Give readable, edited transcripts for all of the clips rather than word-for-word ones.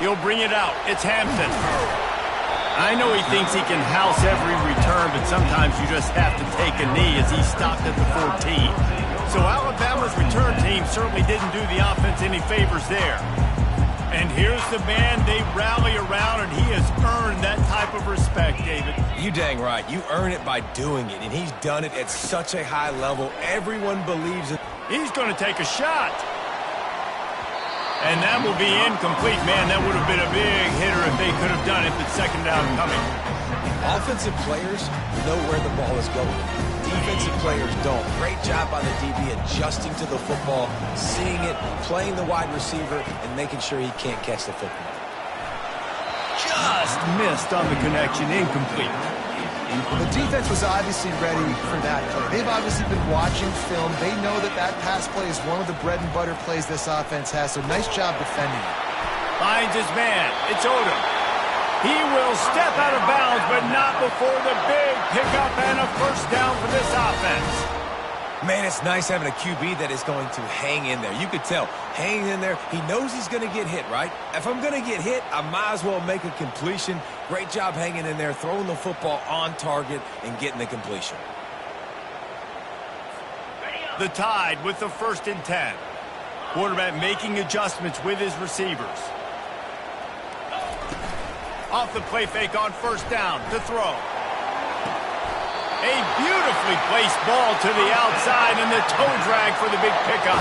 He'll bring it out. It's Hampton. I know he thinks he can house every return, but sometimes you just have to take a knee as he stopped at the 14. So Alabama's return team certainly didn't do the offense any favors there. And here's the man they rally around, and he has earned that type of respect, David. You dang right. You earn it by doing it, and he's done it at such a high level. Everyone believes it. He's going to take a shot. And that will be incomplete. Man, that would have been a big hitter if they could have done it, but second down coming. Offensive players know where the ball is going. Defensive players don't. Great job by the DB adjusting to the football, seeing it, playing the wide receiver, and making sure he can't catch the football. Just missed on the connection. Incomplete. The defense was obviously ready for that play. They've obviously been watching film. They know that that pass play is one of the bread and butter plays this offense has, so nice job defending it. Finds his man. It's Odom. He will step out of bounds, but not before the big pickup and a first down for this offense. Man, it's nice having a QB that is going to hang in there. You could tell, hanging in there, he knows he's going to get hit, right? If I'm going to get hit, I might as well make a completion. Great job hanging in there, throwing the football on target and getting the completion. The Tide with the 1st and 10. Quarterback making adjustments with his receivers. Off the play fake on first down to throw. A beautifully placed ball to the outside and the toe drag for the big pickup.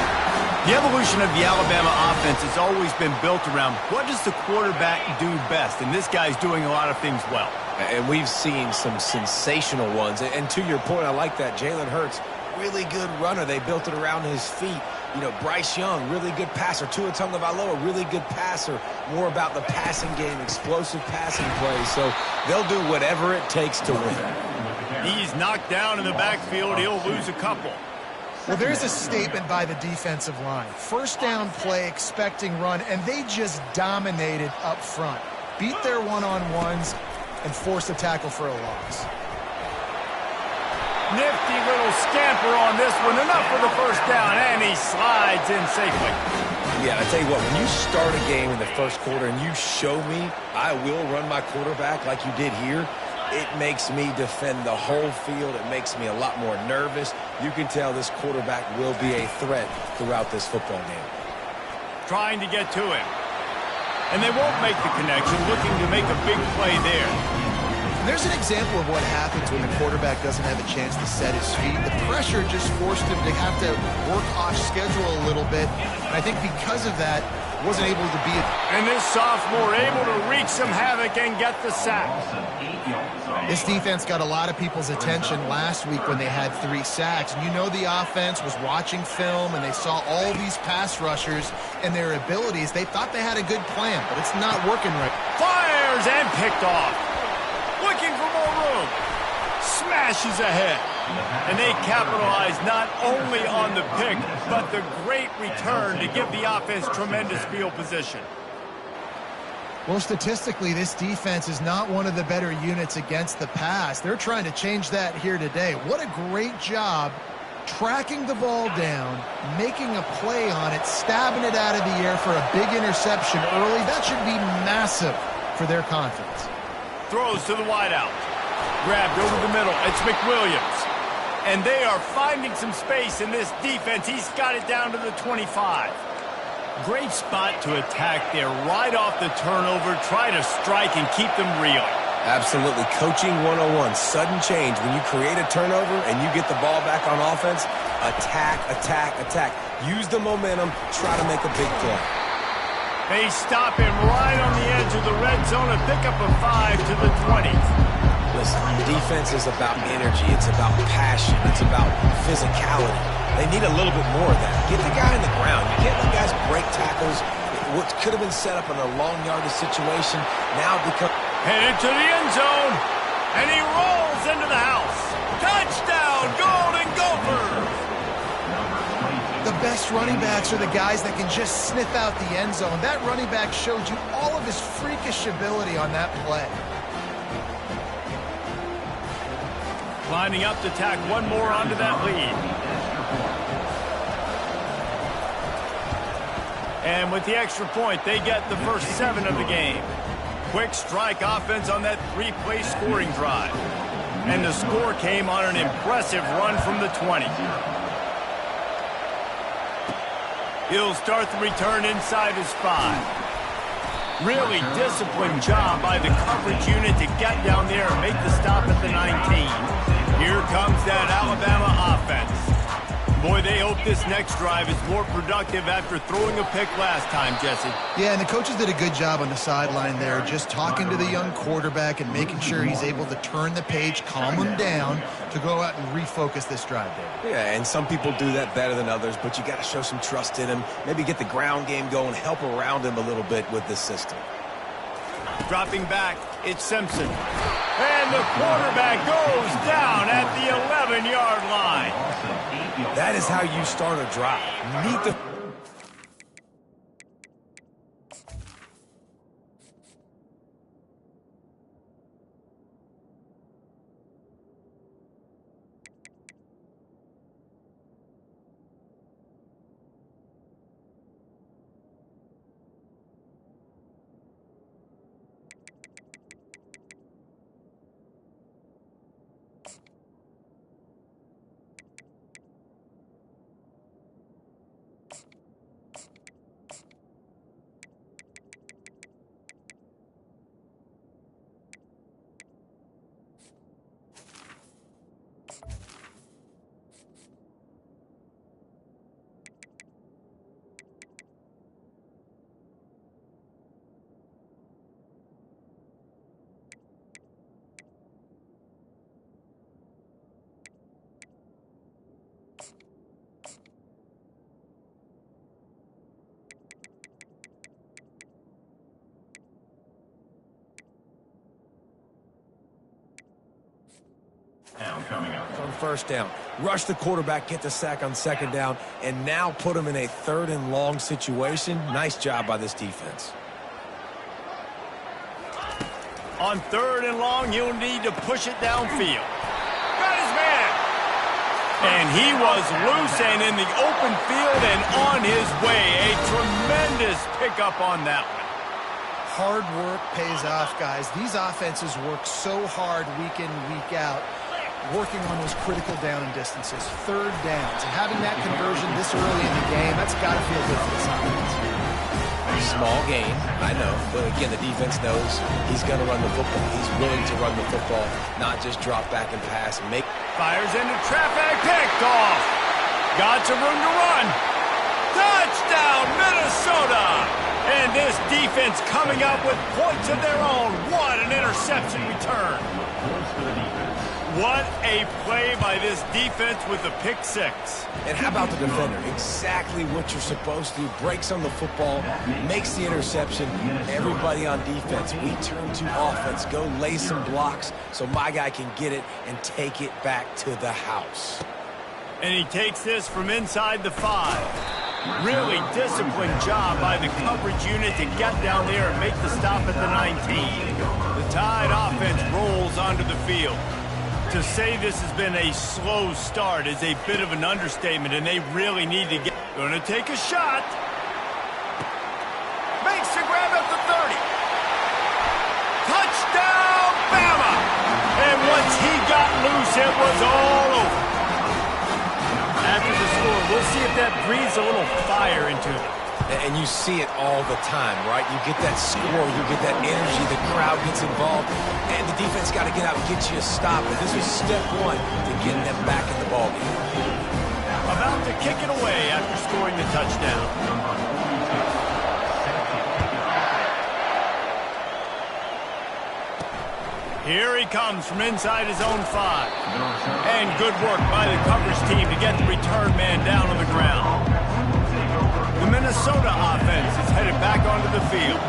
The evolution of the Alabama offense has always been built around what does the quarterback do best, and this guy's doing a lot of things well. And we've seen some sensational ones. And to your point, I like that. Jalen Hurts, really good runner. They built it around his feet. You know, Bryce Young, really good passer. Tua Tagovailoa, really good passer. More about the passing game, explosive passing plays. So they'll do whatever it takes to win. He's knocked down in the backfield. He'll lose a couple. Well, there's a statement by the defensive line. First down play, expecting run, and they just dominated up front. Beat their one-on-ones and forced a tackle for a loss. Nifty little scamper on this one. Enough for the first down, and he slides in safely. Yeah, I tell you what, when you start a game in the first quarter and you show me I will run my quarterback like you did here, it makes me defend the whole field. It makes me a lot more nervous. You can tell this quarterback will be a threat throughout this football game. Trying to get to him. And they won't make the connection, looking to make a big play there. There's an example of what happens when the quarterback doesn't have a chance to set his feet. The pressure just forced him to have to work off schedule a little bit. And I think because of that, wasn't able to be it. And this sophomore able to wreak some havoc and get the sack. This defense got a lot of people's attention last week when they had 3 sacks. And you know the offense was watching film and they saw all these pass rushers and their abilities. They thought they had a good plan, but it's not working right. Fires and picked off. Looking for more room. Smashes ahead. And they capitalize not only on the pick, but the great return to give the offense tremendous field position. Well, statistically, this defense is not one of the better units against the pass. They're trying to change that here today. What a great job tracking the ball down, making a play on it, stabbing it out of the air for a big interception early. That should be massive for their confidence. Throws to the wideout. Grabbed over the middle. It's McWilliams. And they are finding some space in this defense. He's got it down to the 25. Great spot to attack there. Right off the turnover. Try to strike and keep them reeling. Absolutely. Coaching 101. Sudden change. When you create a turnover and you get the ball back on offense, attack, attack, attack. Use the momentum. Try to make a big play. They stop him right on the edge of the red zone and pick up a 5 to the 20. Listen, defense is about energy. It's about passion. It's about physicality. They need a little bit more of that. Get the guy in the ground. You can't let guys break tackles. What could have been set up in a long yardage situation now becomes... Headed to the end zone. And he rolls into the house. Touchdown, Golden Gophers! The best running backs are the guys that can just sniff out the end zone. That running back showed you all of his freakish ability on that play. Lining up to tack one more onto that lead. And with the extra point, they get the first 7 of the game. Quick strike offense on that 3-play scoring drive. And the score came on an impressive run from the 20. He'll start the return inside his 5. Really disciplined job by the coverage unit to get down there and make the stop at the 19. Here comes that Alabama offense. Boy, they hope this next drive is more productive after throwing a pick last time, Jesse. Yeah, and the coaches did a good job on the sideline there, just talking to the young quarterback and making sure he's able to turn the page, calm him down to go out and refocus this drive, David. Yeah, and some people do that better than others, but you got to show some trust in him, maybe get the ground game going, help around him a little bit with this system. Dropping back, it's Simpson. And the quarterback goes down at the 11-yard line. That is how you start a drive. Meet the... Coming up. On first down, rush the quarterback, get the sack on second down, and now put him in a 3rd and long situation. Nice job by this defense. On 3rd and long, you'll need to push it downfield. Got his man. And he was loose and in the open field and on his way. A tremendous pickup on that one. Hard work pays off, guys. These offenses work so hard week in, week out, working on those critical down distances, 3rd downs, and having that conversion this early in the game, that's got to feel good for this offense. Small game, I know, but again, the defense knows he's going to run the football. He's willing to run the football, not just drop back and pass and make... Fires into traffic, picked off. Got some room to run. Touchdown, Minnesota! And this defense coming up with points of their own. What an interception return. What a play by this defense with the pick 6. And how about the defender? Exactly what you're supposed to do. Breaks on the football, makes the interception. Everybody on defense, we turn to offense. Go lay some blocks so my guy can get it and take it back to the house. And he takes this from inside the 5. Really disciplined job by the coverage unit to get down there and make the stop at the 19. The Tide offense rolls onto the field. To say this has been a slow start is a bit of an understatement, and they really need to get... Going to take a shot. Makes the grab at the 30. Touchdown, Bama! And once he got loose, it was all over. After the score, we'll see if that breathes a little fire into them. And you see it all the time, right? You get that score, you get that energy, the crowd gets involved, and the defense got to get out and get you a stop. And this was step 1 to getting them back in the ballgame. About to kick it away after scoring the touchdown. Here he comes from inside his own 5. And good work by the coverage team to get the return man down on the ground. The Minnesota offense is headed back onto the field.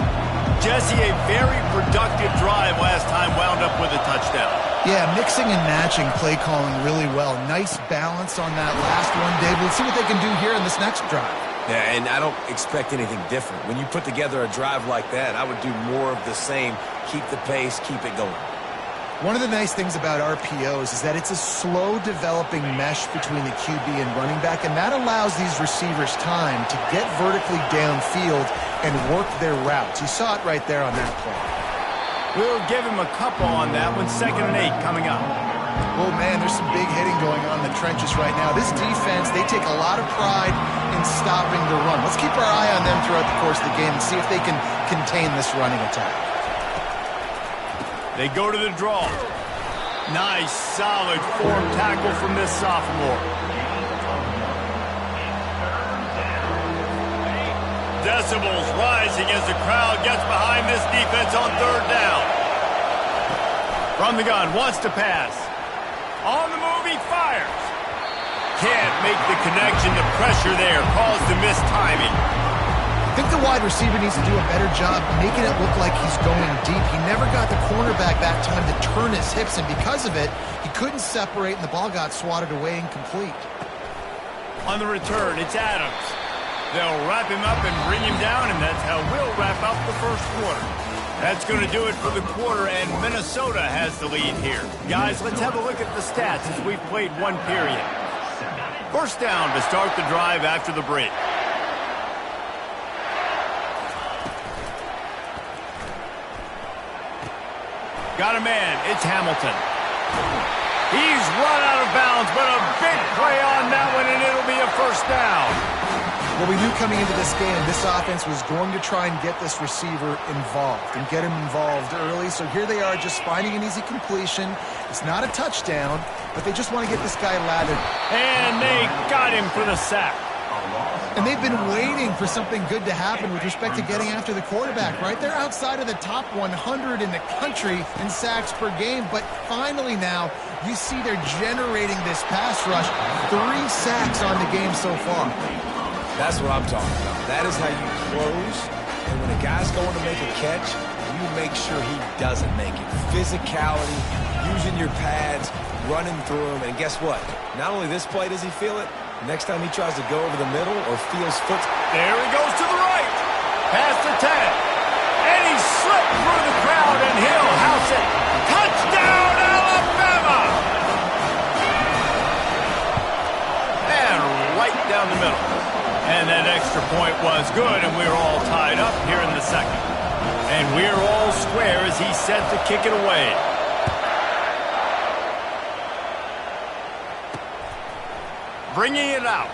Jesse, a very productive drive last time wound up with a touchdown. Yeah, mixing and matching play calling really well. Nice balance on that last one, Dave. Let's see what they can do here in this next drive. Yeah, and I don't expect anything different. When you put together a drive like that, I would do more of the same. Keep the pace, keep it going. One of the nice things about RPOs is that it's a slow developing mesh between the QB and running back, and that allows these receivers time to get vertically downfield and work their routes. You saw it right there on that play. We'll give him a couple on that one. 2nd and 8 coming up. Oh, man, there's some big hitting going on in the trenches right now. This defense, they take a lot of pride in stopping the run. Let's keep our eye on them throughout the course of the game and see if they can contain this running attack. They go to the draw. Nice, solid form tackle from this sophomore. Decibels rising as the crowd gets behind this defense on 3rd down. From the gun, wants to pass. On the move, he fires. Can't make the connection. The pressure there caused the missed timing. I think the wide receiver needs to do a better job making it look like he's going deep. He never got the cornerback that time to turn his hips, and because of it, he couldn't separate, and the ball got swatted away incomplete. On the return, it's Adams. They'll wrap him up and bring him down, and that's how we'll wrap up the first quarter. That's going to do it for the quarter, and Minnesota has the lead here. Guys, let's have a look at the stats as we've played one period. First down to start the drive after the break. Got a man. It's Hamilton. He's run out of bounds, but a big play on that one, and it'll be a first down. Well, we knew coming into this game, this offense was going to try and get this receiver involved and get him involved early. So here they are just finding an easy completion. It's not a touchdown, but they just want to get this guy lathered. And they got him for the sack. And they've been waiting for something good to happen with respect to getting after the quarterback, right? They're outside of the top 100 in the country in sacks per game, but finally now you see they're generating this pass rush. 3 sacks on the game so far. That's what I'm talking about. That is how you close, and when a guy's going to make a catch, you make sure he doesn't make it. Physicality, using your pads, running through him, and guess what? Not only this play does he feel it, next time he tries to go over the middle or feels foot. There he goes to the right. Past the 10. And he slipped through the crowd, and he'll house it. Touchdown, Alabama! And right down the middle. And that extra point was good, and we're all tied up here in the second. And we're all square as he's set to kick it away. Bringing it out.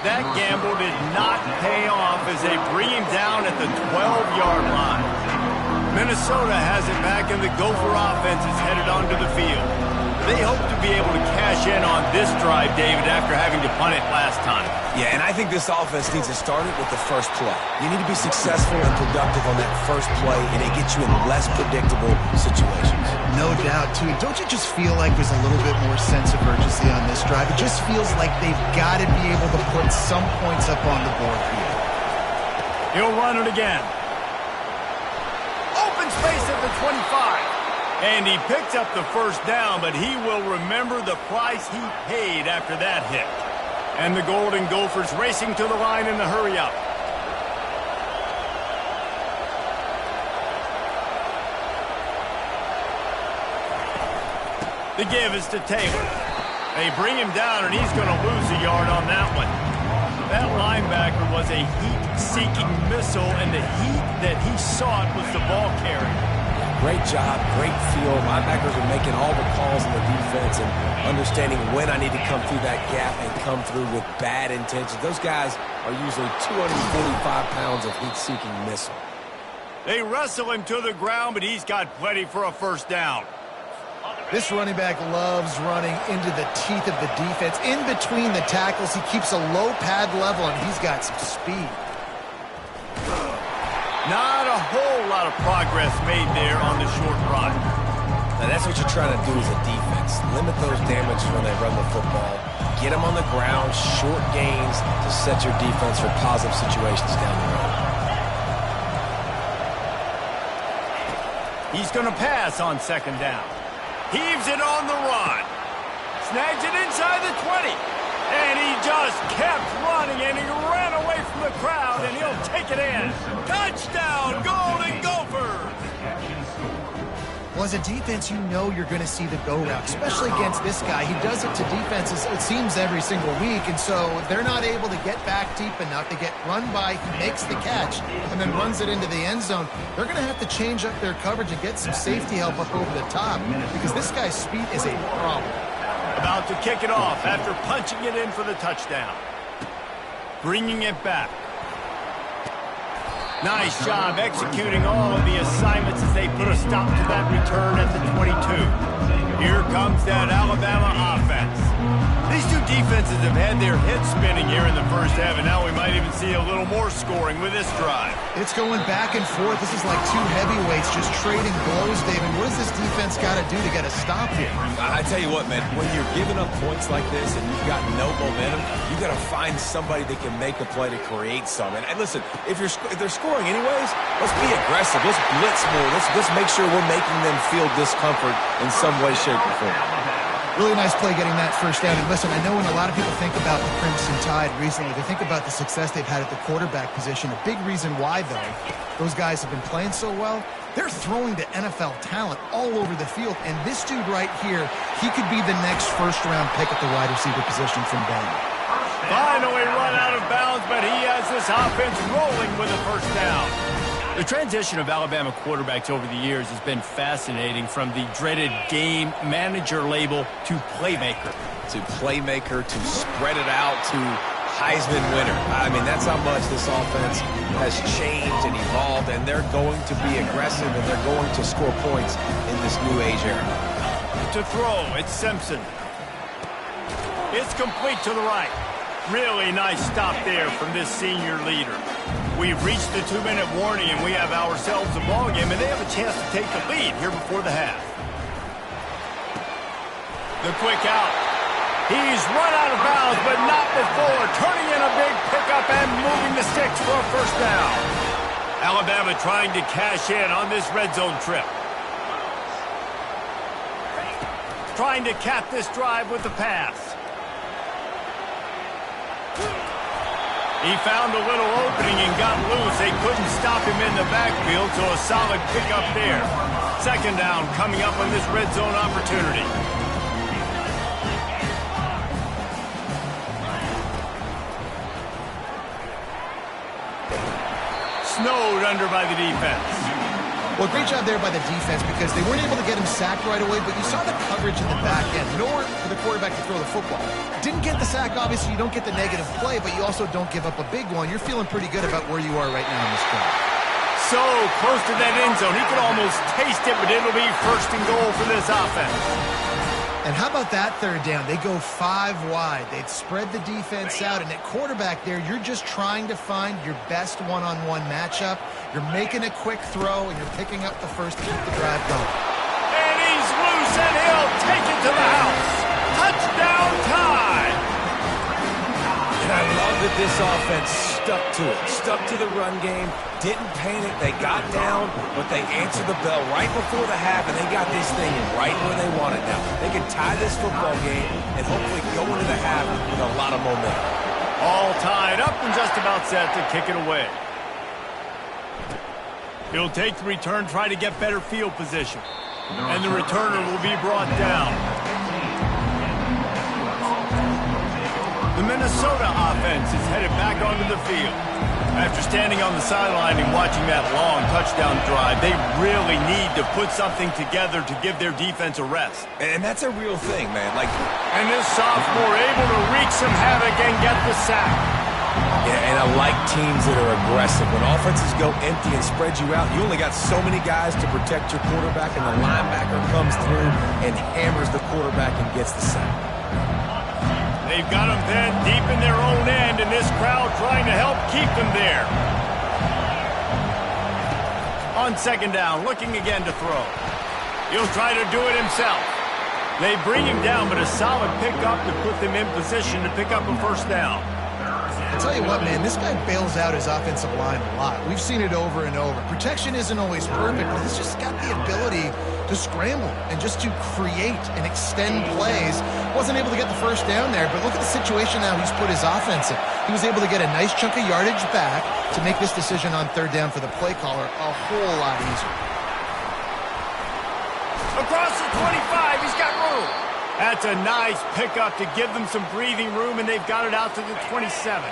That gamble did not pay off as they bring him down at the 12-yard line. Minnesota has it back, and the Gopher offense is headed onto the field. They hope to be able to cash in on this drive, David, after having to punt it last time. Yeah, and I think this offense needs to start it with the first play. You need to be successful and productive on that first play, and it gets you in less predictable situations. No doubt, too. Don't you just feel like there's a little bit more sense of urgency on this drive? It just feels like they've got to be able to put some points up on the board here. He'll run it again. Open space at the 25. And he picks up the first down, but he will remember the price he paid after that hit. And the Golden Gophers racing to the line in the hurry-up. The give is to Taylor. They bring him down, and he's going to lose a yard on that one. That linebacker was a heat-seeking missile, and the heat that he sought was the ball carrier. Great job, great feel. Linebackers are making all the calls in the defense and understanding when I need to come through that gap and come through with bad intentions. Those guys are usually 245 pounds of heat-seeking missile. They wrestle him to the ground, but he's got plenty for a first down. This running back loves running into the teeth of the defense. In between the tackles, he keeps a low pad level, and he's got some speed. Not a whole lot of progress made there on the short run. Now that's what you're trying to do as a defense. Limit those damages when they run the football. Get them on the ground, short gains to set your defense for positive situations down the road. He's going to pass on second down. Heaves it on the run. Snags it inside the 20. And he just kept running, and he ran away from the crowd, and he'll take it in. Touchdown, Golden Gophers! as a defense, you know you're going to see the go route, especially against this guy. He does it to defenses, it seems, every single week, and so they're not able to get back deep enough to get run by. He makes the catch and then runs it into the end zone. They're going to have to change up their coverage and get some safety help up over the top because this guy's speed is a problem. About to kick it off after punching it in for the touchdown. Bringing it back. Nice job executing all of the assignments as they put a stop to that return at the 22. Here comes that Alabama offense. These two defenses have had their heads spinning here in the first half, and now we might even see a little more scoring with this drive. It's going back and forth. This is like two heavyweights just trading blows, David. What does this defense got to do to get a stop here? I tell you what, man, when you're giving up points like this and you've got no momentum, you got to find somebody that can make a play to create some. And listen, if they're scoring anyways, let's be aggressive. Let's blitz more. Let's make sure we're making them feel discomfort in some way, shape, or form. Really nice play getting that first down. And listen, I know when a lot of people think about the Crimson Tide recently, they think about the success they've had at the quarterback position. A big reason why, though, those guys have been playing so well, they're throwing to NFL talent all over the field. And this dude right here, he could be the next first-round pick at the wide receiver position from Bama. Finally run out of bounds, but he has this offense rolling with a first down. The transition of Alabama quarterbacks over the years has been fascinating, from the dreaded game manager label to playmaker. To playmaker, to spread it out, to Heisman winner. I mean, that's how much this offense has changed and evolved, and they're going to be aggressive, and they're going to score points in this new age era. To throw, it's Simpson. It's complete to the right. Really nice stop there from this senior leader. We've reached the 2-minute warning, and we have ourselves a ball game, and they have a chance to take the lead here before the half. The quick out. He's run out of bounds, but not before turning in a big pickup and moving the sticks for a first down. Alabama trying to cash in on this red zone trip. Trying to cap this drive with the pass. He found a little opening and got loose. They couldn't stop him in the backfield, so a solid pickup there. Second down coming up on this red zone opportunity. Snowed under by the defense. Well, great job there by the defense because they weren't able to get him sacked right away, but you saw the coverage in the back end. Nowhere for the quarterback to throw the football. Didn't get the sack, obviously. You don't get the negative play, but you also don't give up a big one. You're feeling pretty good about where you are right now in this drive. So close to that end zone. He could almost taste it, but it'll be first and goal for this offense. And how about that third down? They go 5 wide. They'd spread the defense out, and at quarterback there, you're just trying to find your best one-on-one matchup. You're making a quick throw, and you're picking up the first to keep the drive going. And he's loose, and he'll take it to the house. Touchdown time! And I love that this offense stuck to it, stuck to the run game, didn't panic. They got down, but they answered the bell right before the half, and they got this thing right where they want it now. They can tie this football game and hopefully go into the half with a lot of momentum. All tied up and just about set to kick it away. He'll take the return, try to get better field position. And the returner will be brought down. The Minnesota offense is headed back onto the field. After standing on the sideline and watching that long touchdown drive, they really need to put something together to give their defense a rest. And that's a real thing, man. And this sophomore able to wreak some havoc and get the sack. Yeah, and I like teams that are aggressive. When offenses go empty and spread you out, you only got so many guys to protect your quarterback, and the linebacker comes through and hammers the quarterback and gets the sack. They've got them then deep in their own end, and this crowd trying to help keep them there. On second down, looking again to throw. He'll try to do it himself. They bring him down, but a solid pickup to put them in position to pick up a first down. I'll tell you what, man, this guy bails out his offensive line a lot. We've seen it over and over. Protection isn't always perfect, but he's just got the ability to scramble and just to create and extend plays. Wasn't able to get the first down there, but look at the situation now he's put his offense in. He was able to get a nice chunk of yardage back to make this decision on third down for the play caller a whole lot easier. Across the 25, he's got room. That's a nice pickup to give them some breathing room, and they've got it out to the 27.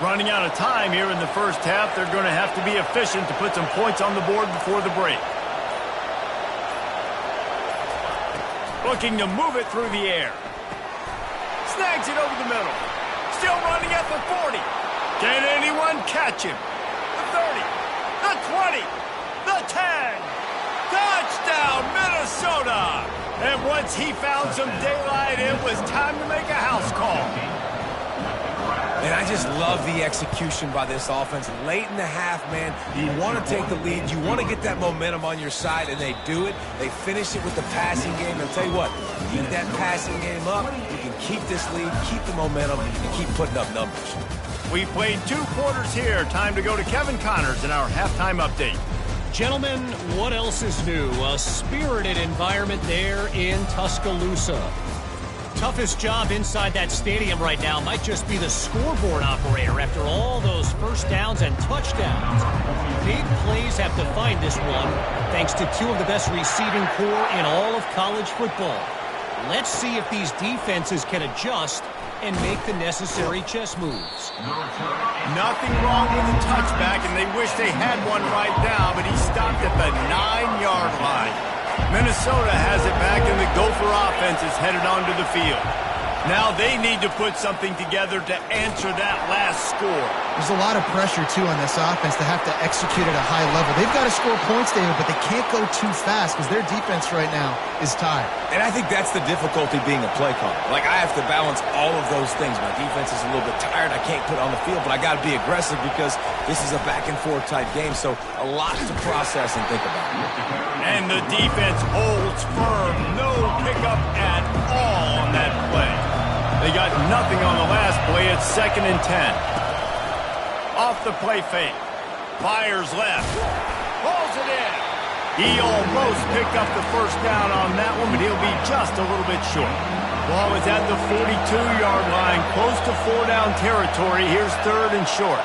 Running out of time here in the first half, they're going to have to be efficient to put some points on the board before the break. Looking to move it through the air. Snags it over the middle. Still running at the 40. Can anyone catch him? The 30. The 20. The 10. Touchdown, Minnesota! And once he found some daylight, it was time to make a house call. And I just love the execution by this offense. Late in the half, man, you want to take the lead. You want to get that momentum on your side, and they do it. They finish it with the passing game. And I'll tell you what, keep that passing game up. You can keep this lead, keep the momentum, and keep putting up numbers. We played 2 quarters here. Time to go to Kevin Connors in our halftime update. Gentlemen, what else is new? A spirited environment there in Tuscaloosa. Toughest job inside that stadium right now might just be the scoreboard operator after all those first downs and touchdowns. Big plays have defined this one, thanks to 2 of the best receiving corps in all of college football. Let's see if these defenses can adjust and make the necessary chess moves. Nothing wrong with the touchback, and they wish they had one right now, but he stopped at the 9-yard line. Minnesota has it back, and the Gopher offense is headed onto the field. Now they need to put something together to answer that last score. There's a lot of pressure, too, on this offense to have to execute at a high level. They've got to score points, David, but they can't go too fast because their defense right now is tired. And I think that's the difficulty being a play caller. Like, I have to balance all of those things. My defense is a little bit tired. I can't put it on the field, but I got to be aggressive because this is a back-and-forth type game, so a lot to process and think about. And the defense holds firm. No pickup at all on that play. They got nothing on the last play. It's 2nd and 10. Off the play fake. Fires left. Pulls it in. He almost picked up the first down on that one, but he'll be just a little bit short. Ball is at the 42-yard line, close to 4-down territory. Here's 3rd and short.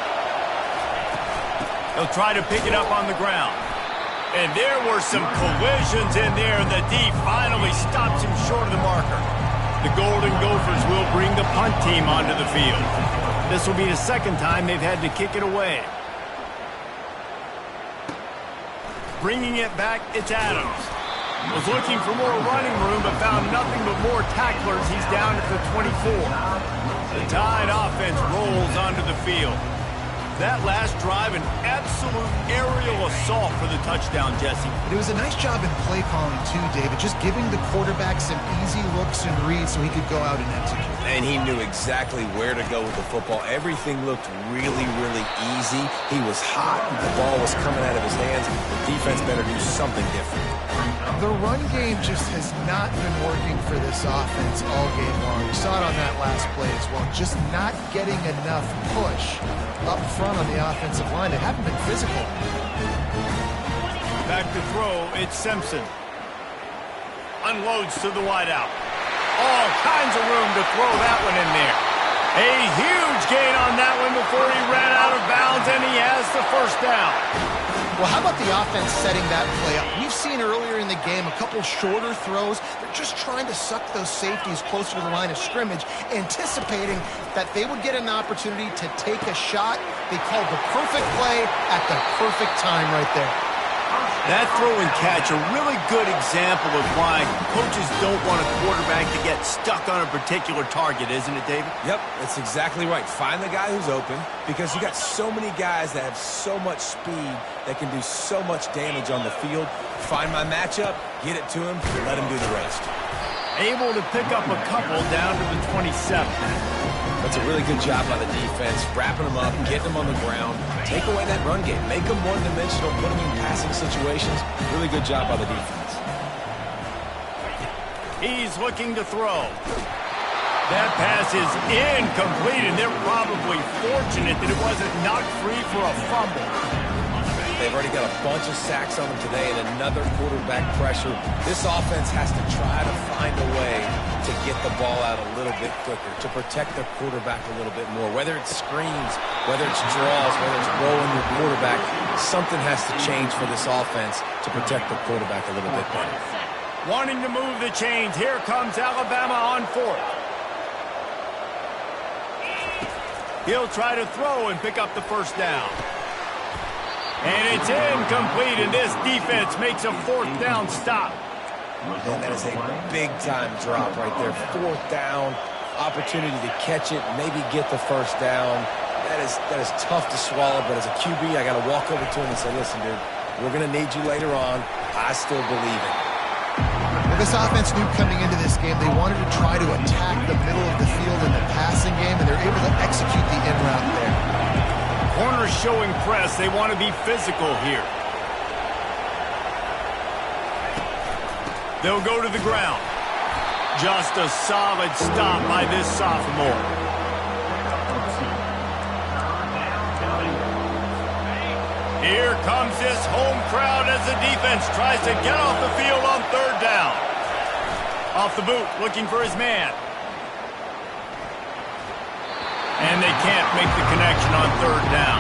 He'll try to pick it up on the ground. And there were some collisions in there, and the D finally stops him short of the marker. The Golden Gophers will bring the punt team onto the field. This will be the 2nd time they've had to kick it away. Bringing it back, it's Adams. Was looking for more running room, but found nothing but more tacklers. He's down at the 24. The Tide offense rolls onto the field. That last drive, an absolute aerial assault for the touchdown, Jesse. But it was a nice job in play calling, too, David, just giving the quarterback some easy looks and reads so he could go out and execute. And he knew exactly where to go with the football. Everything looked really, really easy. He was hot. The ball was coming out of his hands. The defense better do something different. The run game just has not been working for this offense all game long. We saw it on that last play as well. Just not getting enough push up front on the offensive line. They haven't been physical. Back to throw, it's Simpson. Unloads to the wideout. All kinds of room to throw that one in there. A huge gain on that one before he ran out of bounds, and he has the first down. Well, how about the offense setting that play up? We've seen earlier in the game a couple shorter throws. They're just trying to suck those safeties closer to the line of scrimmage, anticipating that they would get an opportunity to take a shot. They called the perfect play at the perfect time right there. That throw and catch, a really good example of why coaches don't want a quarterback to get stuck on a particular target, isn't it, David? Yep, that's exactly right. Find the guy who's open, because you got so many guys that have so much speed that can do so much damage on the field. Find my matchup, get it to him, let him do the rest. Able to pick up a couple down to the 27. That's a really good job by the defense, wrapping them up, getting them on the ground. Take away that run game. Make them one-dimensional, put them in passing situations. Really good job by the defense. He's looking to throw. That pass is incomplete, and they're probably fortunate that it wasn't knocked free for a fumble. They've already got a bunch of sacks on them today and another quarterback pressure. This offense has to try to find a way to get the ball out a little bit quicker, to protect their quarterback a little bit more. Whether it's screens, whether it's draws, whether it's rolling your quarterback, something has to change for this offense to protect the quarterback a little bit better. Wanting to move the chains. Here comes Alabama on fourth. He'll try to throw and pick up the first down. And it's incomplete, and this defense makes a fourth down stop. And that is a big-time drop right there. Fourth down, opportunity to catch it, maybe get the first down. That is tough to swallow, but as a QB, I got to walk over to him and say, listen, dude, we're going to need you later on. I still believe it. Well, this offense knew coming into this game they wanted to try to attack the middle of the field in the passing game, and they're able to execute the in route there. Corners showing press. They want to be physical here. They'll go to the ground. Just a solid stop by this sophomore. Here comes this home crowd as the defense tries to get off the field on third down. Off the boot, looking for his man. And they can't make the connection on third down.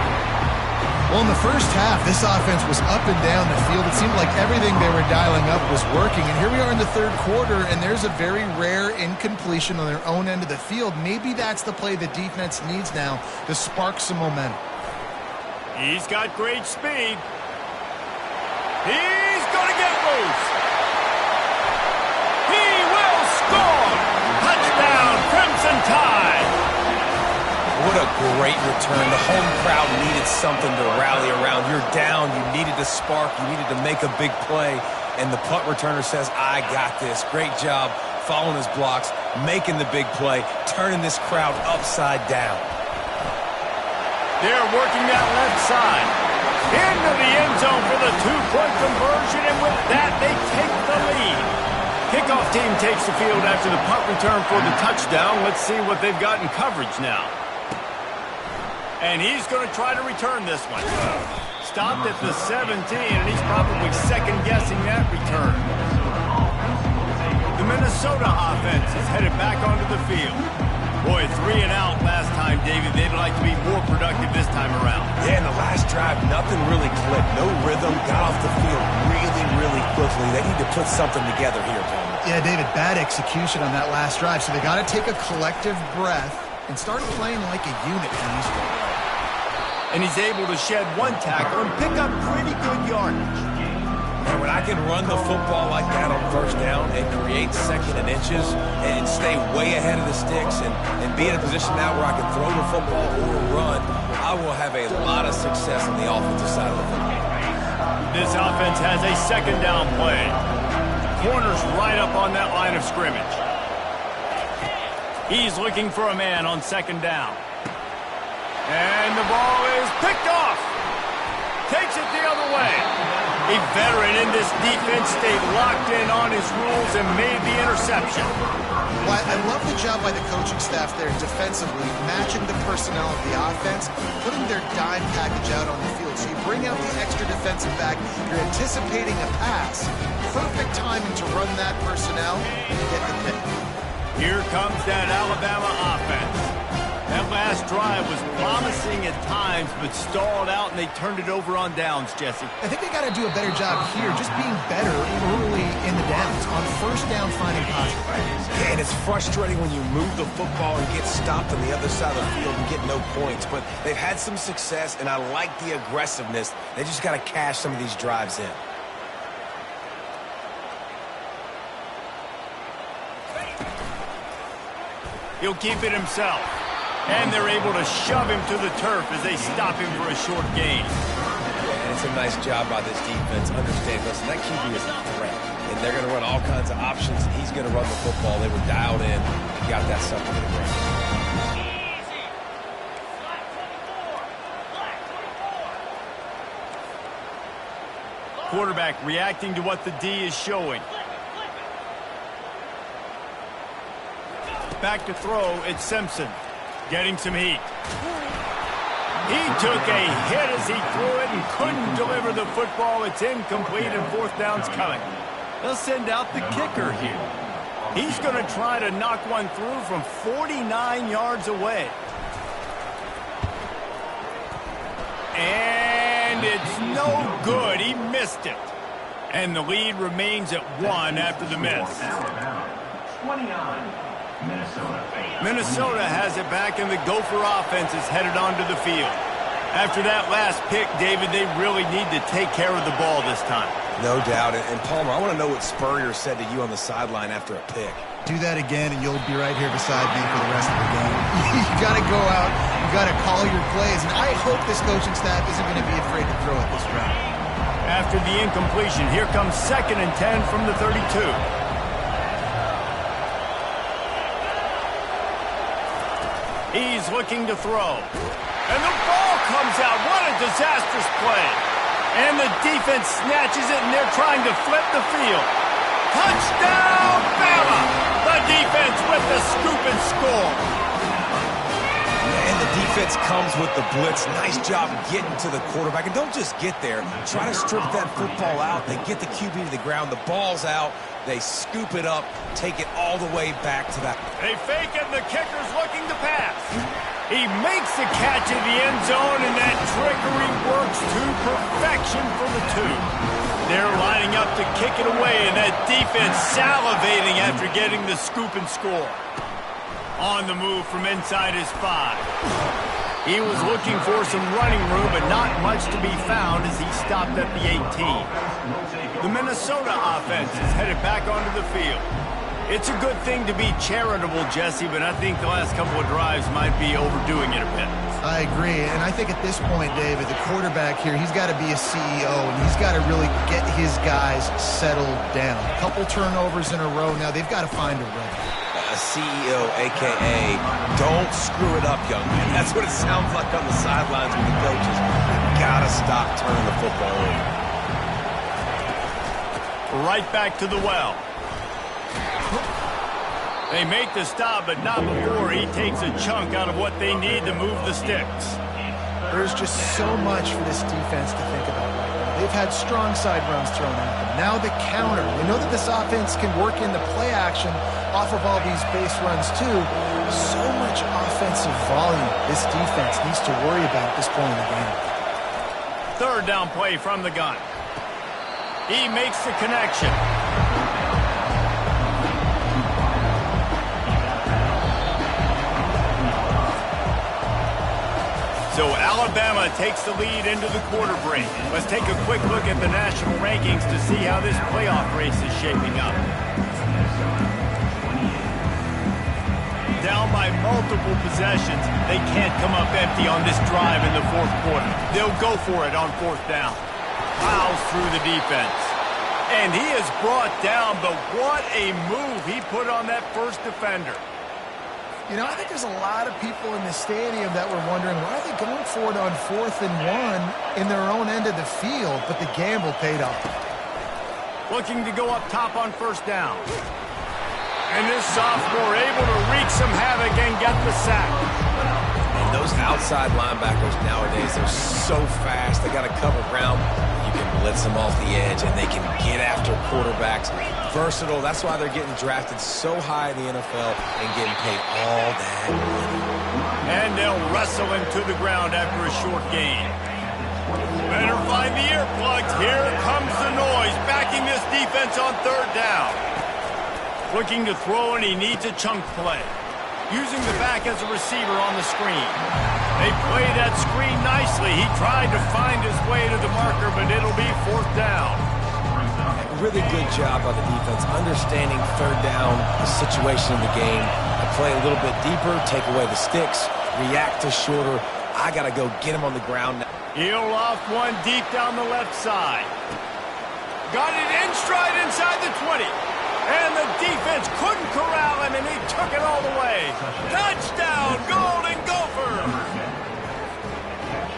Well, in the first half, this offense was up and down the field. It seemed like everything they were dialing up was working. And here we are in the third quarter, and there's a very rare incompletion on their own end of the field. Maybe that's the play the defense needs now to spark some momentum. He's got great speed. He's going to get loose. He will score. Touchdown, Crimson Tide. What a great return. The home crowd needed something to rally around. You're down. You needed to spark. You needed to make a big play. And the punt returner says, I got this. Great job following his blocks, making the big play, turning this crowd upside down. They're working that left side. Into the end zone for the two-point conversion, and with that, they take the lead. Kickoff team takes the field after the punt return for the touchdown. Let's see what they've got in coverage now. And he's going to try to return this one. Stopped at the 17, and he's probably second-guessing that return. The Minnesota offense is headed back onto the field. Boy, 3 and out last time, David. They'd like to be more productive this time around. Yeah, in the last drive, nothing really clicked. No rhythm. Got off the field really, really quickly. They need to put something together here, Tony. Yeah, David, bad execution on that last drive. So they got to take a collective breath and start playing like a unit from this one. And he's able to shed one tackle and pick up pretty good yardage. And when I can run the football like that on first down and create second and inches and stay way ahead of the sticks and be in a position now where I can throw the football or run, I will have a lot of success on the offensive side of the football. This offense has a second down play. Corner's right up on that line of scrimmage. He's looking for a man on second down. And the ball is picked off. Takes it the other way. A veteran in this defense stayed locked in on his rules and made the interception. Well, I love the job by the coaching staff there defensively, matching the personnel of the offense, putting their dime package out on the field. So you bring out the extra defensive back, you're anticipating a pass. Perfect timing to run that personnel and get the pick. Here comes that Alabama offense. That last drive was promising at times, but stalled out, and they turned it over on downs, Jesse. I think they got to do a better job here, just being better early in the downs, on first down finding positive. Yeah, and it's frustrating when you move the football and get stopped on the other side of the field and get no points, but they've had some success, and I like the aggressiveness. They just got to cash some of these drives in. He'll keep it himself. And they're able to shove him to the turf as they stop him for a short gain. And it's a nice job by this defense. Understand, listen, that QB is a threat. And they're going to run all kinds of options. He's going to run the football. They were dialed in and got that stuff to the ground. Quarterback reacting to what the D is showing. Back to throw, it's Simpson. Getting some heat. He took a hit as he threw it and couldn't deliver the football. It's incomplete and fourth down's coming. They'll send out the kicker here. He's going to try to knock one through from 49 yards away. And it's no good. He missed it. And the lead remains at 1 after the miss. 29, Minnesota has it back, and the Gopher offense is headed onto the field. After that last pick, David, they really need to take care of the ball this time. No doubt. And Palmer, I want to know what Spurrier said to you on the sideline after a pick. Do that again, and you'll be right here beside me for the rest of the game. You got to go out. You got to call your plays, and I hope this coaching staff isn't going to be afraid to throw it this round. After the incompletion, here comes 2nd and 10 from the 32. He's looking to throw. And the ball comes out. What a disastrous play. And the defense snatches it, and they're trying to flip the field. Touchdown, Bama! The defense with the scoop and score. And the defense comes with the blitz. Nice job getting to the quarterback. And don't just get there. Try to strip that football out. They get the QB to the ground. The ball's out. They scoop it up, take it all the way back to that. They fake it, and the kicker's looking to pass. He makes the catch in the end zone, and that trickery works to perfection for the 2. They're lining up to kick it away, and that defense salivating after getting the scoop and score. On the move from inside his 5. He was looking for some running room, but not much to be found as he stopped at the 18. The Minnesota offense is headed back onto the field. It's a good thing to be charitable, Jesse, but I think the last couple of drives might be overdoing it a bit. I agree, and I think at this point, David, the quarterback here, he's got to be a CEO, and he's got to really get his guys settled down. A couple turnovers in a row now. They've got to find a rhythm. CEO, a.k.a. don't screw it up, young man. That's what it sounds like on the sidelines with the coaches. You got to stop turning the football over. Right back to the well. They make the stop, but not before he takes a chunk out of what they need to move the sticks. There's just so much for this defense to think about right now. They've had strong side runs thrown at them. Now the counter. We know that this offense can work in the play action off of all these base runs too. So much offensive volume this defense needs to worry about at this point in the game. 3rd down play from the gun. He makes the connection. So Alabama takes the lead into the quarter break. Let's take a quick look at the national rankings to see how this playoff race is shaping up. Down by multiple possessions, they can't come up empty on this drive in the 4th quarter. They'll go for it on 4th down. Plows through the defense. And he is brought down, but what a move he put on that first defender. You know, I think there's a lot of people in the stadium that were wondering, why are they going for it on 4th and 1 in their own end of the field? But the gamble paid off. Looking to go up top on 1st down. And this sophomore able to wreak some havoc and get the sack. And those outside linebackers nowadays, they're so fast. They got to cover ground. You can blitz them off the edge, and they can get after quarterbacks. Versatile. That's why they're getting drafted so high in the NFL and getting paid all that money. And they'll wrestle him to the ground after a short gain. Better find the earplugs. Here comes the noise, backing this defense on 3rd down. Looking to throw, and he needs a chunk play. Using the back as a receiver on the screen. They play that screen nicely. He tried to find his way to the marker, but it'll be 4th down. Really good job by the defense, understanding 3rd down, the situation in the game. I play a little bit deeper, take away the sticks, react to shorter. I got to go get him on the ground. He'll loft one deep down the left side. Got it in stride inside the 20. And the defense couldn't corral him, and he took it all the way. Touchdown, Golden Gophers!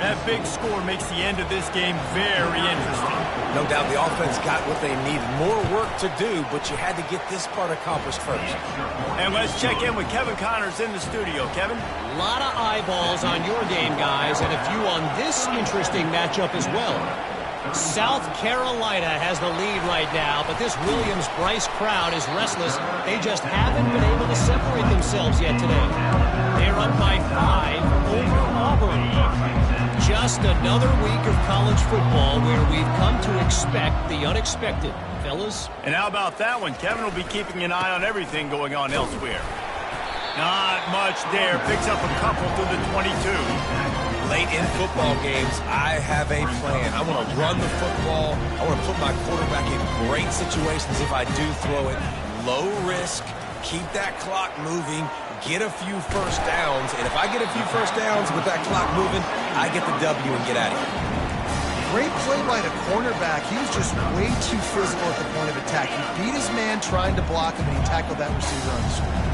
That big score makes the end of this game very interesting. No doubt the offense got what they needed. More work to do, but you had to get this part accomplished first. And let's check in with Kevin Connors in the studio. Kevin? A lot of eyeballs on your game, guys, and a few on this interesting matchup as well. South Carolina has the lead right now, but this Williams-Brice crowd is restless. They just haven't been able to separate themselves yet today. They're up by 5 over Auburn. Just just another week of college football where we've come to expect the unexpected. Fellas? And how about that one? Kevin will be keeping an eye on everything going on elsewhere. Not much there. Picks up a couple to the 22. Late in football games, I have a plan. I want to run the football. I want to put my quarterback in great situations if I do throw it. Low risk, keep that clock moving, get a few first downs. And if I get a few first downs with that clock moving, I get the W and get out of here. Great play by the cornerback. He was just way too physical at the point of attack. He beat his man trying to block him, and he tackled that receiver on the screen.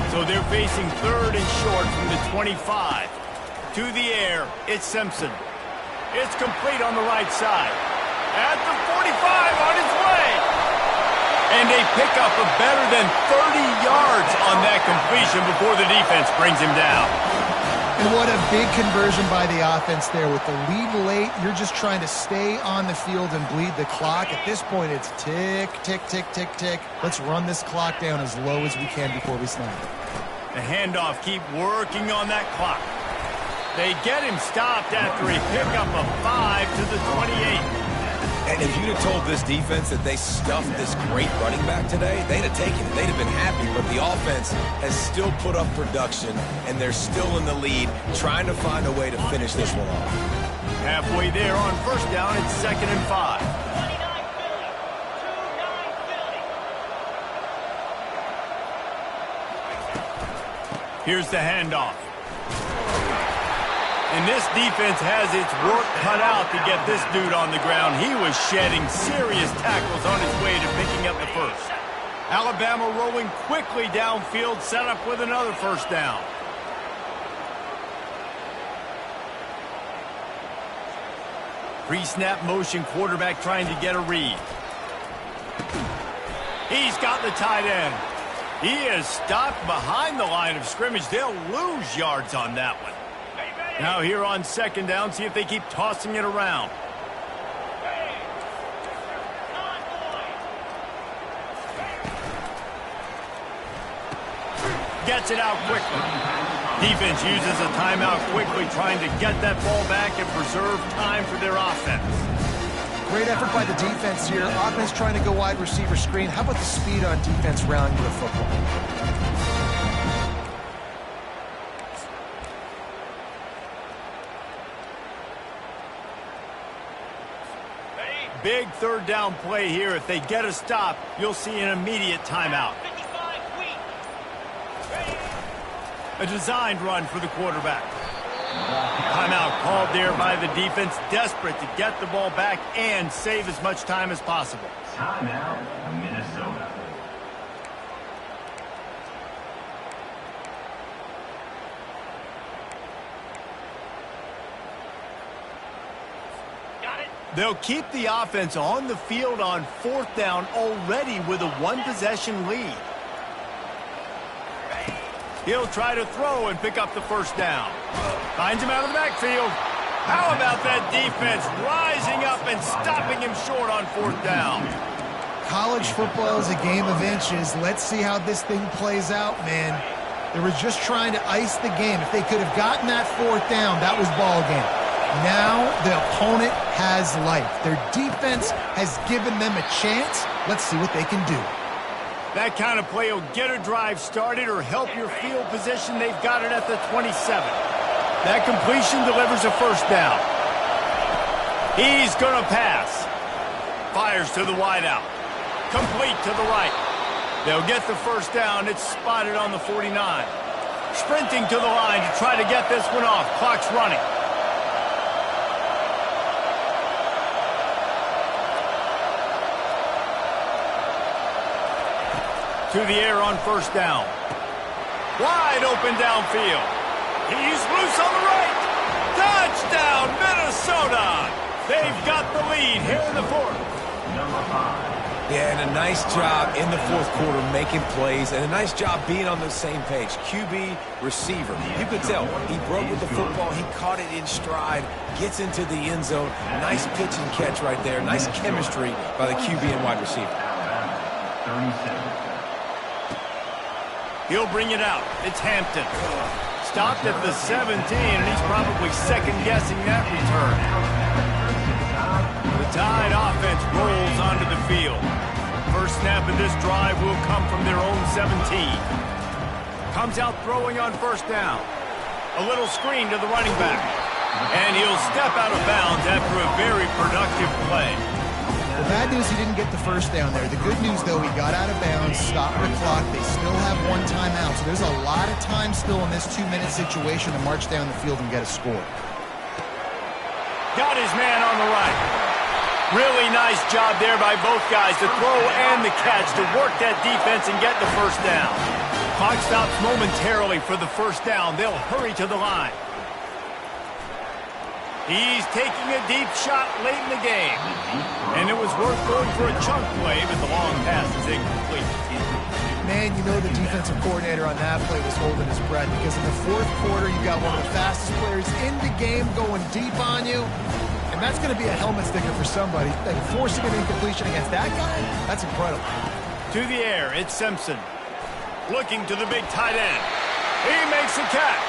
So they're facing third and short from the 25. To the air, it's Simpson. It's complete on the right side. At the 45, on his way. And they pick up a better than 30 yards on that completion before the defense brings him down. And what a big conversion by the offense there. With the lead late, you're just trying to stay on the field and bleed the clock. At this point, it's tick, tick, tick, tick, tick. Let's run this clock down as low as we can before we snap it. The handoff, keep working on that clock. They get him stopped after he picked up a 5 to the 28. And if you'd have told this defense that they stuffed this great running back today, they'd have taken it. They'd have been happy. But the offense has still put up production, and they're still in the lead, trying to find a way to finish this one off. Halfway there on first down, it's 2nd and 5. Here's the handoff. And this defense has its work cut out to get this dude on the ground. He was shedding serious tackles on his way to picking up the first. Alabama rolling quickly downfield, set up with another first down. Pre-snap motion, quarterback trying to get a read. He's got the tight end. He is stopped behind the line of scrimmage. They'll lose yards on that one. Now here on 2nd down, see if they keep tossing it around. Gets it out quickly. Defense uses a timeout quickly, trying to get that ball back and preserve time for their offense. Great effort by the defense here. Offense trying to go wide receiver screen. How about the speed on defense rounding the football? Big 3rd down play here. If they get a stop, you'll see an immediate timeout. A designed run for the quarterback. Timeout called there by the defense, desperate to get the ball back and save as much time as possible. Timeout, Minnesota. They'll keep the offense on the field on 4th down already with a 1-possession lead. He'll try to throw and pick up the first down. Finds him out of the backfield. How about that defense rising up and stopping him short on 4th down? College football is a game of inches. Let's see how this thing plays out, man. They were just trying to ice the game. If they could have gotten that 4th down, that was ball game. Now the opponent has life. Their defense has given them a chance. Let's see what they can do. That kind of play will get a drive started or help your field position. They've got it at the 27. That completion delivers a first down. He's going to pass. Fires to the wideout. Complete to the right. They'll get the first down. It's spotted on the 49. Sprinting to the line to try to get this one off. Clock's running. To the air on first down. Wide open downfield. He's loose on the right. Touchdown, Minnesota. They've got the lead here in the 4th. Number 5. Yeah, and a nice job in the 4th quarter making plays, and a nice job being on the same page. QB, receiver. You could tell he broke with the football. He caught it in stride, gets into the end zone. Nice pitch and catch right there. Nice chemistry by the QB and wide receiver. 37. He'll bring it out. It's Hampton. stopped at the 17, and he's probably second-guessing that return. The Tide offense rolls onto the field. First snap of this drive will come from their own 17. Comes out throwing on first down. A little screen to the running back. And he'll step out of bounds after a very productive play. The bad news, he didn't get the first down there. The good news, though, he got out of bounds, stopped the clock. They still have one timeout, so there's a lot of time still in this 2-minute situation to march down the field and get a score. Got his man on the right. Really nice job there by both guys, the throw and the catch, to work that defense and get the first down. Clock stops momentarily for the first down. They'll hurry to the line. He's taking a deep shot late in the game. And it was worth going for a chunk play, but the long pass is incomplete. Man, you know the defensive coordinator on that play was holding his breath, because in the fourth quarter, you got one of the fastest players in the game going deep on you. And that's going to be a helmet sticker for somebody. And forcing an incompletion against that guy, that's incredible. To the air, it's Simpson. Looking to the big tight end. He makes a catch.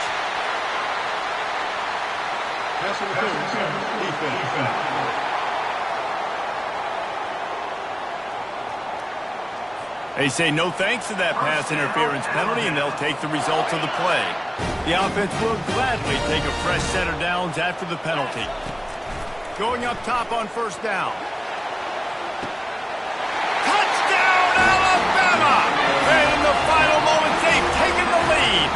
They say no thanks to that pass interference penalty, and they'll take the results of the play. The offense will gladly take a fresh set of downs after the penalty. Going up top on first down. Touchdown, Alabama! And in the final moments, they've taken the lead.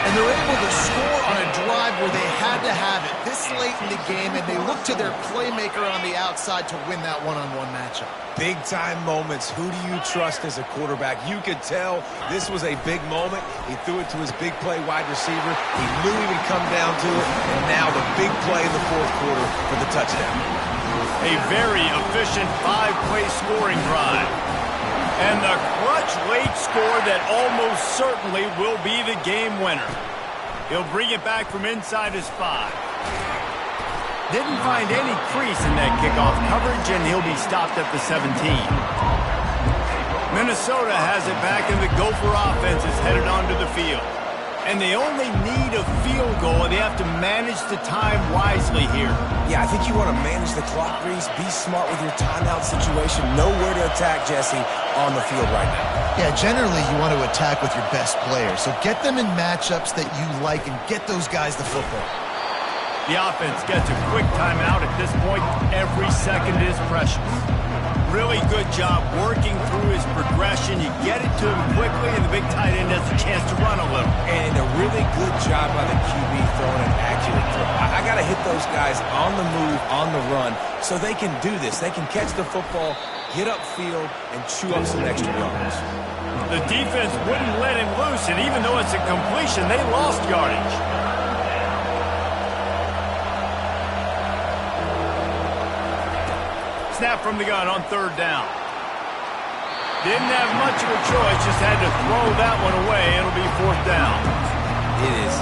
And they're able to score on a drive where they had to have it this late in the game, and they look to their playmaker on the outside to win that one-on-one matchup. Big-time moments. Who do you trust as a quarterback? You could tell this was a big moment. He threw it to his big play wide receiver. He knew he would come down to it, and now the big play in the fourth quarter for the touchdown. A very efficient 5-play scoring drive. And the clutch late score that almost certainly will be the game winner. He'll bring it back from inside his 5. Didn't find any crease in that kickoff coverage, and he'll be stopped at the 17. Minnesota has it back, and the Gopher offense is headed onto the field. And they only need a field goal, and they have to manage the time wisely here. Yeah, I think you want to manage the clock, Reese. Be smart with your timeout situation. Know where to attack, Jesse, on the field right now. Yeah, generally you want to attack with your best players. So get them in matchups that you like and get those guys the football. The offense gets a quick timeout at this point. Every second is precious. Really good job working through his progression. You get it to him quickly, and the big tight end has a chance to run a little. And a really good job by the QB throwing an accurate throw. I got to hit those guys on the move, on the run, so they can do this. They can catch the football, get upfield, and chew up some extra yards. The defense wouldn't let him loose, and even though it's a completion, they lost yardage. Snap from the gun on third down. Didn't have much of a choice, just had to throw that one away. It'll be fourth down. It is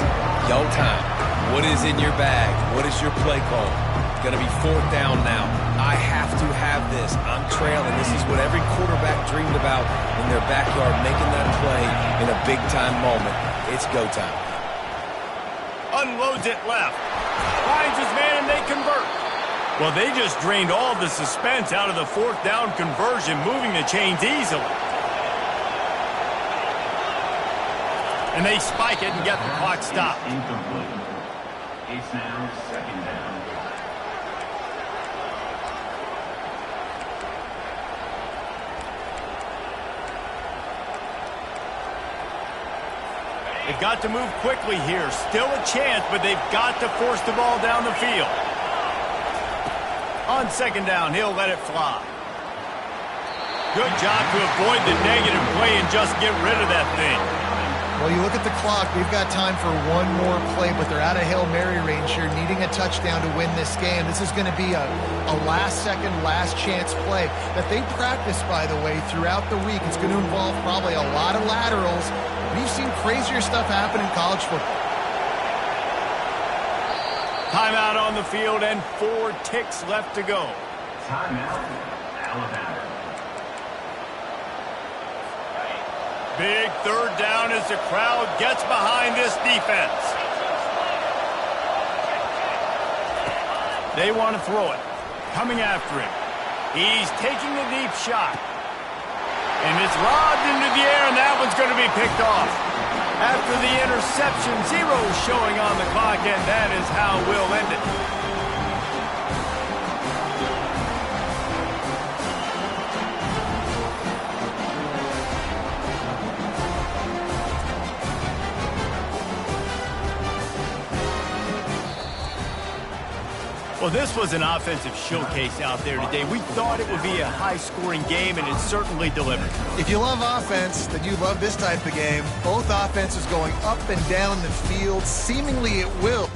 go time. What is in your bag? What is your play call? It's going to be fourth down now. I have to have this. I'm trailing. This is what every quarterback dreamed about in their backyard, making that play in a big-time moment. It's go time. Unloads it left. Finds his man, and they convert. Well, they just drained all the suspense out of the fourth down conversion, moving the chains easily. And they spike it and get the clock stopped. Incomplete. It's now second down. They've got to move quickly here. Still a chance, but they've got to force the ball down the field. On second down, he'll let it fly. Good job to avoid the negative play and just get rid of that thing. Well, you look at the clock. We've got time for one more play, but they're out of Hail Mary range here, needing a touchdown to win this game. This is going to be a last-second, last-chance play that they practice, by the way, throughout the week. It's going to involve probably a lot of laterals. We've seen crazier stuff happen in college football. Timeout on the field and 4 ticks left to go. Timeout, Alabama. Big third down as the crowd gets behind this defense. They want to throw it. Coming after him. He's taking a deep shot. And it's lobbed into the air, and that one's going to be picked off. After the interception, 0 showing on the clock, and that is how we'll end it. Well, this was an offensive showcase out there today. We thought it would be a high-scoring game, and it certainly delivered. If you love offense, then you love this type of game. Both offenses going up and down the field. Seemingly it will.